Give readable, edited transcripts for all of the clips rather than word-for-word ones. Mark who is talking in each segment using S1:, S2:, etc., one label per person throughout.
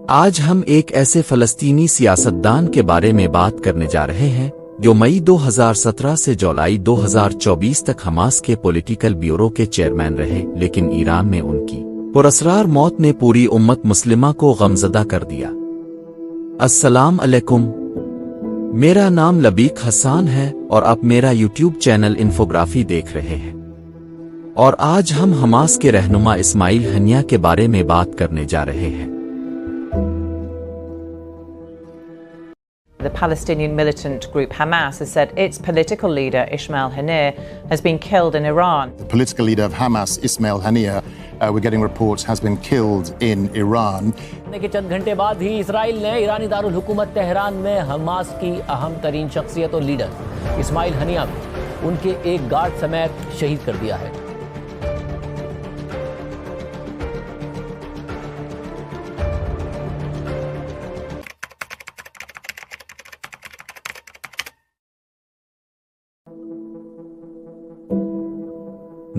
S1: آج ہم ایک ایسے فلسطینی سیاستدان کے بارے میں بات کرنے جا رہے ہیں جو مئی 2017 سے جولائی 2024 تک حماس کے پولیٹیکل بیورو کے چیئرمین رہے، لیکن ایران میں ان کی پراسرار موت نے پوری امت مسلمہ کو غمزدہ کر دیا۔ السلام علیکم، میرا نام لبیک حسان ہے اور آپ میرا یوٹیوب چینل انفوگرافی دیکھ رہے ہیں، اور آج ہم حماس کے رہنما اسماعیل ہنیہ کے بارے میں بات کرنے جا رہے ہیں۔
S2: The Palestinian militant group Hamas has said its political leader Ismail Haniyeh has been killed in Iran.
S3: The political leader of Hamas, Ismail Haniyeh, we're getting reports, has been killed in Iran.
S4: کے چند گھنٹے بعد ہی اسرائیل نے ایرانی دارالحکومت Tehran میں Hamas کی اہم ترین شخصیت اور لیڈر اسماعیل ہنیہ کو ان کے ایک گارڈ سمیت شہید کر دیا ہے۔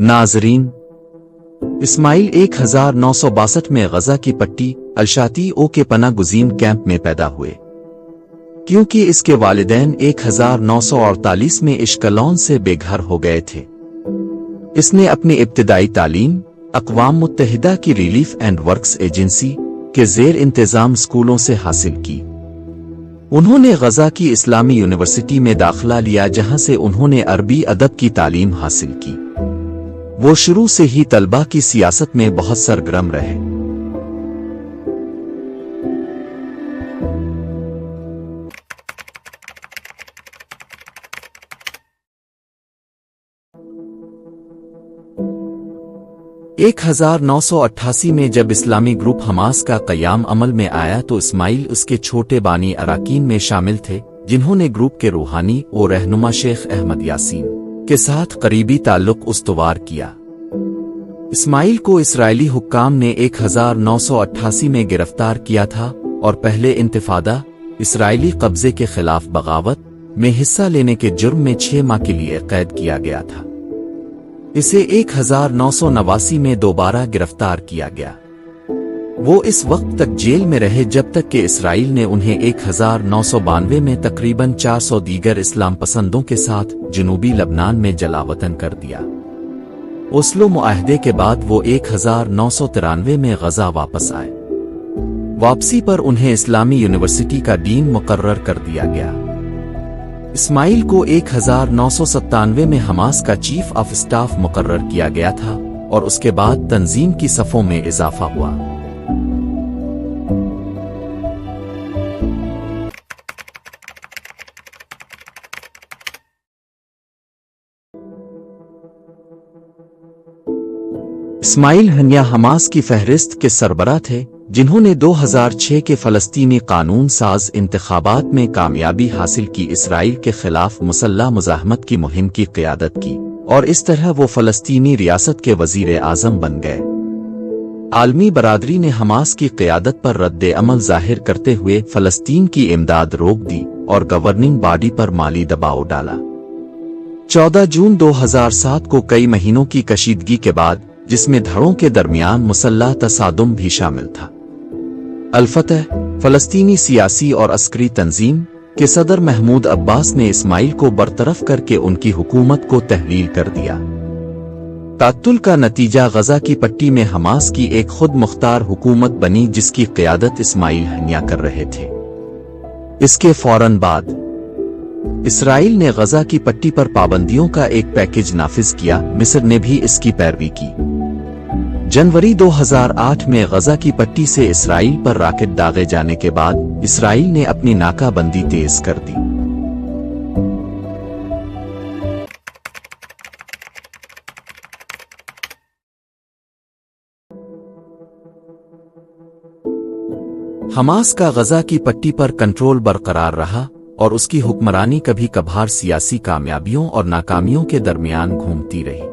S1: ناظرین، اسماعیل 1962 میں غزہ کی پٹی الشاتی او کے پناہ گزین کیمپ میں پیدا ہوئے، کیونکہ اس کے والدین 1948 میں اشکلون سے بے گھر ہو گئے تھے۔ اس نے اپنی ابتدائی تعلیم اقوام متحدہ کی ریلیف اینڈ ورکس ایجنسی کے زیر انتظام اسکولوں سے حاصل کی۔ انہوں نے غزہ کی اسلامی یونیورسٹی میں داخلہ لیا، جہاں سے انہوں نے عربی ادب کی تعلیم حاصل کی۔ وہ شروع سے ہی طلبہ کی سیاست میں بہت سرگرم رہے۔ ایک 1988 میں جب اسلامی گروپ حماس کا قیام عمل میں آیا تو اسماعیل اس کے چھوٹے بانی اراکین میں شامل تھے، جنہوں نے گروپ کے روحانی اور رہنما شیخ احمد یاسین کے ساتھ قریبی تعلق استوار کیا۔ اسماعیل کو اسرائیلی حکام نے 1988 میں گرفتار کیا تھا اور پہلے انتفاضہ اسرائیلی قبضے کے خلاف بغاوت میں حصہ لینے کے جرم میں 6 ماہ کے لیے قید کیا گیا تھا۔ اسے 1989 میں دوبارہ گرفتار کیا گیا۔ وہ اس وقت تک جیل میں رہے جب تک کہ اسرائیل نے انہیں 1992 میں تقریباً 400 دیگر اسلام پسندوں کے ساتھ جنوبی لبنان میں جلا وطن کر دیا۔ اوسلو معاہدے کے بعد وہ 1993 میں غزہ واپس آئے۔ واپسی پر انہیں اسلامی یونیورسٹی کا ڈین مقرر کر دیا گیا۔ اسماعیل کو 1997 میں حماس کا چیف آف اسٹاف مقرر کیا گیا تھا اور اس کے بعد تنظیم کی صفوں میں اضافہ ہوا۔ اسماعیل ہنیہ حماس کی فہرست کے سربراہ تھے، جنہوں نے 2006 کے فلسطینی قانون ساز انتخابات میں کامیابی حاصل کی، اسرائیل کے خلاف مسلح مزاحمت کی مہم کی قیادت کی، اور اس طرح وہ فلسطینی ریاست کے وزیر اعظم بن گئے۔ عالمی برادری نے حماس کی قیادت پر رد عمل ظاہر کرتے ہوئے فلسطین کی امداد روک دی اور گورننگ باڈی پر مالی دباؤ ڈالا۔ 14 جون 2007 کو کئی مہینوں کی کشیدگی کے بعد، جس میں دھڑوں کے درمیان مسلح تصادم بھی شامل تھا، الفتح فلسطینی سیاسی اور عسکری تنظیم کے صدر محمود عباس نے اسماعیل کو برطرف کر کے ان کی حکومت کو تحلیل کر دیا۔ تعطل کا نتیجہ غزہ کی پٹی میں حماس کی ایک خود مختار حکومت بنی، جس کی قیادت اسماعیل ہنیہ کر رہے تھے۔ اس کے فوراً بعد اسرائیل نے غزہ کی پٹی پر پابندیوں کا ایک پیکج نافذ کیا۔ مصر نے بھی اس کی پیروی کی۔ جنوری 2008 میں غزہ کی پٹی سے اسرائیل پر راکٹ داغے جانے کے بعد اسرائیل نے اپنی ناکہ بندی تیز کر دی۔ حماس کا غزہ کی پٹی پر کنٹرول برقرار رہا اور اس کی حکمرانی کبھی کبھار سیاسی کامیابیوں اور ناکامیوں کے درمیان گھومتی رہی۔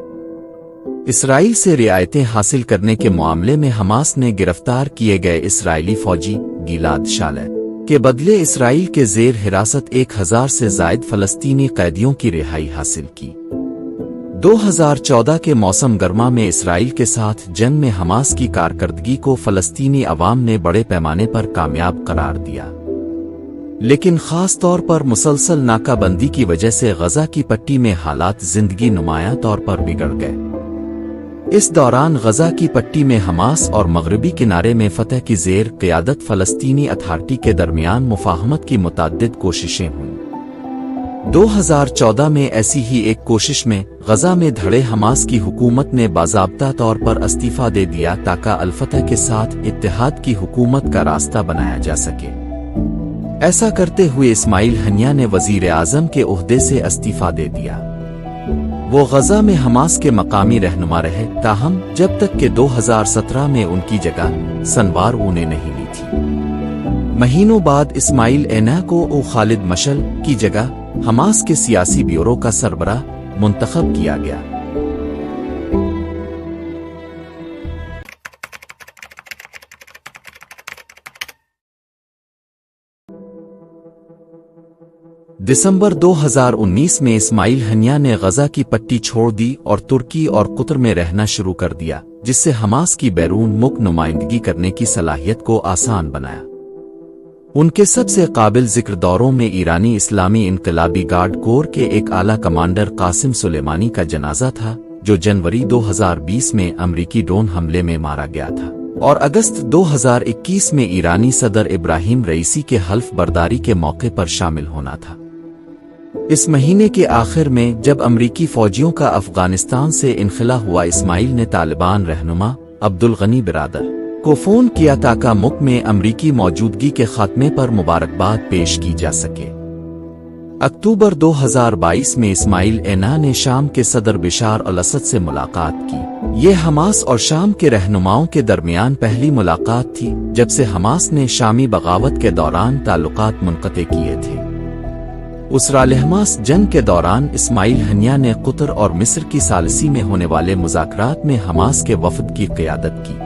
S1: اسرائیل سے رعایتیں حاصل کرنے کے معاملے میں حماس نے گرفتار کیے گئے اسرائیلی فوجی گیلاد شالر کے بدلے اسرائیل کے زیر حراست 1000 سے زائد فلسطینی قیدیوں کی رہائی حاصل کی۔ 2014 کے موسم گرما میں اسرائیل کے ساتھ جنگ میں حماس کی کارکردگی کو فلسطینی عوام نے بڑے پیمانے پر کامیاب قرار دیا، لیکن خاص طور پر مسلسل ناکہ بندی کی وجہ سے غزہ کی پٹی میں حالات زندگی نمایاں طور پر بگڑ گئے۔ اس دوران غزہ کی پٹی میں حماس اور مغربی کنارے میں فتح کی زیر قیادت فلسطینی اتھارٹی کے درمیان مفاہمت کی متعدد کوششیں ہوئیں۔ 2014 میں ایسی ہی ایک کوشش میں غزہ میں دھڑے حماس کی حکومت نے باضابطہ طور پر استعفیٰ دے دیا تاکہ الفتح کے ساتھ اتحاد کی حکومت کا راستہ بنایا جا سکے۔ ایسا کرتے ہوئے اسماعیل ہنیہ نے وزیر اعظم کے عہدے سے استعفیٰ دے دیا۔ وہ غزہ میں حماس کے مقامی رہنما رہے، تاہم جب تک کہ 2017 میں ان کی جگہ سنوار نے نہیں لی تھی۔ مہینوں بعد اسماعیل ہنیہ کو خالد مشعل کی جگہ حماس کے سیاسی بیورو کا سربراہ منتخب کیا گیا۔ دسمبر 2019 میں اسماعیل ہنیہ نے غزہ کی پٹی چھوڑ دی اور ترکی اور قطر میں رہنا شروع کر دیا، جس سے حماس کی بیرون ملک نمائندگی کرنے کی صلاحیت کو آسان بنایا۔ ان کے سب سے قابل ذکر دوروں میں ایرانی اسلامی انقلابی گارڈ کور کے ایک اعلیٰ کمانڈر قاسم سلیمانی کا جنازہ تھا، جو جنوری 2020 میں امریکی ڈرون حملے میں مارا گیا تھا، اور اگست 2021 میں ایرانی صدر ابراہیم رئیسی کے حلف برداری کے موقع پر شامل ہونا تھا۔ اس مہینے کے آخر میں جب امریکی فوجیوں کا افغانستان سے انخلا ہوا، اسماعیل نے طالبان رہنما عبدالغنی برادر کو فون کیا تاکہ ملک میں امریکی موجودگی کے خاتمے پر مبارکباد پیش کی جا سکے۔ اکتوبر 2022 میں اسماعیل ہنیہ نے شام کے صدر بشار الاسد سے ملاقات کی۔ یہ حماس اور شام کے رہنماؤں کے درمیان پہلی ملاقات تھی جب سے حماس نے شامی بغاوت کے دوران تعلقات منقطع کیے تھے۔ اسرائیل حماس جنگ کے دوران اسماعیل ہنیہ نے قطر اور مصر کی ثالثی میں ہونے والے مذاکرات میں حماس کے وفد کی قیادت کی۔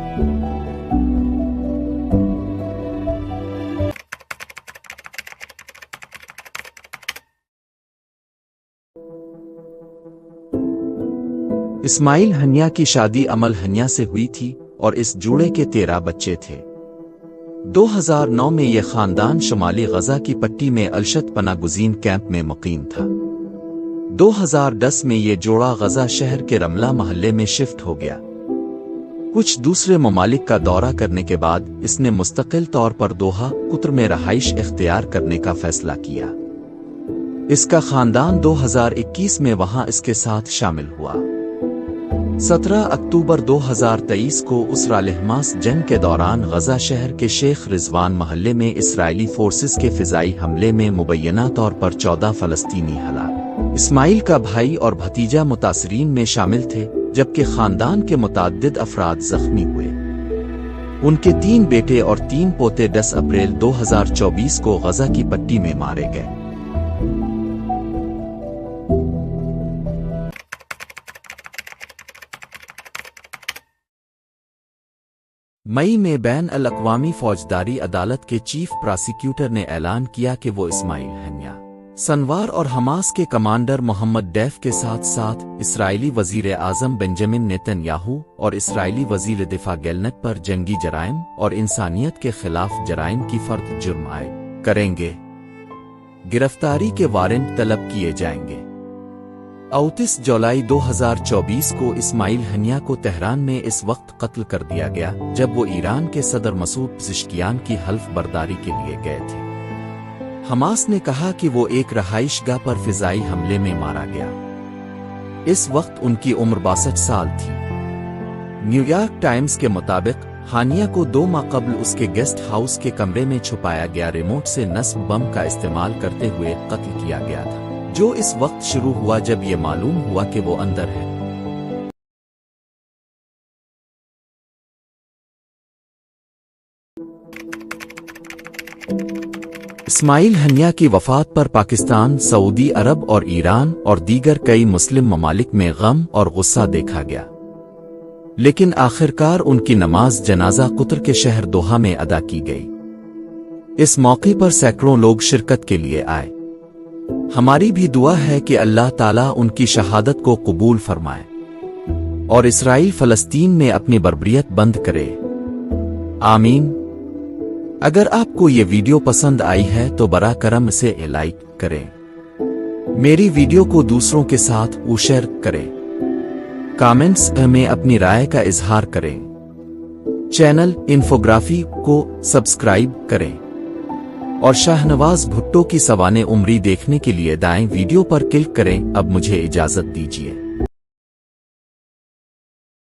S1: اسماعیل ہنیہ کی شادی امل ہنیہ سے ہوئی تھی اور اس جوڑے کے 13 بچے تھے۔ 2009 میں یہ خاندان شمالی غزہ کی پٹی میں الشت پناہ گزین کیمپ میں مقیم تھا۔ 2010 میں یہ جوڑا غزہ شہر کے رملہ محلے میں شفٹ ہو گیا۔ کچھ دوسرے ممالک کا دورہ کرنے کے بعد اس نے مستقل طور پر دوحہ قطر میں رہائش اختیار کرنے کا فیصلہ کیا۔ اس کا خاندان 2021 میں وہاں اس کے ساتھ شامل ہوا۔ 17 اکتوبر 2023 کو اسرائیل حماس جنگ کے دوران غزہ شہر کے شیخ رضوان محلے میں اسرائیلی فورسز کے فضائی حملے میں مبینہ طور پر 14 فلسطینی ہلاک۔ اسماعیل کا بھائی اور بھتیجا متاثرین میں شامل تھے، جبکہ خاندان کے متعدد افراد زخمی ہوئے۔ ان کے 3 بیٹے اور 3 پوتے 10 اپریل 2024 کو غزہ کی پٹی میں مارے گئے۔ مئی میں بین الاقوامی فوجداری عدالت کے چیف پراسیکیوٹر نے اعلان کیا کہ وہ اسماعیل ہنیہ، سنوار اور حماس کے کمانڈر محمد ڈیف کے ساتھ ساتھ اسرائیلی وزیر اعظم بنجامن نیتن یاہو اور اسرائیلی وزیر دفاع گیلنٹ پر جنگی جرائم اور انسانیت کے خلاف جرائم کی فرد جرم عائد کریں گے۔ گرفتاری کے وارنٹ طلب کیے جائیں گے۔ 29 جولائی 2024 کو اسماعیل ہنیہ کو تہران میں اس وقت قتل کر دیا گیا جب وہ ایران کے صدر مسعود پزشکیان کی حلف برداری کے لیے گئے تھے۔ حماس نے کہا کہ وہ ایک رہائش گاہ پر فضائی حملے میں مارا گیا۔ اس وقت ان کی عمر 62 سال تھی۔ نیو یارک ٹائمز کے مطابق ہنیہ کو 2 ماہ قبل اس کے گیسٹ ہاؤس کے کمرے میں چھپایا گیا ریموٹ سے نصب بم کا استعمال کرتے ہوئے قتل کیا گیا تھا، جو اس وقت شروع ہوا جب یہ معلوم ہوا کہ وہ اندر ہے۔ اسماعیل ہنیہ کی وفات پر پاکستان، سعودی عرب اور ایران اور دیگر کئی مسلم ممالک میں غم اور غصہ دیکھا گیا، لیکن آخرکار ان کی نماز جنازہ قطر کے شہر دوحہ میں ادا کی گئی۔ اس موقع پر سینکڑوں لوگ شرکت کے لیے آئے۔ ہماری بھی دعا ہے کہ اللہ تعالیٰ ان کی شہادت کو قبول فرمائے اور اسرائیل فلسطین میں اپنی بربریت بند کرے، آمین۔ اگر آپ کو یہ ویڈیو پسند آئی ہے تو براہ کرم اسے لائک کریں، میری ویڈیو کو دوسروں کے ساتھ شیئر کریں، کامنٹس میں اپنی رائے کا اظہار کریں، چینل انفوگرافی کو سبسکرائب کریں اور شاہنواز بھٹو کی سوانح عمری دیکھنے کے لیے دائیں ویڈیو پر کلک کریں۔ اب مجھے اجازت دیجیے۔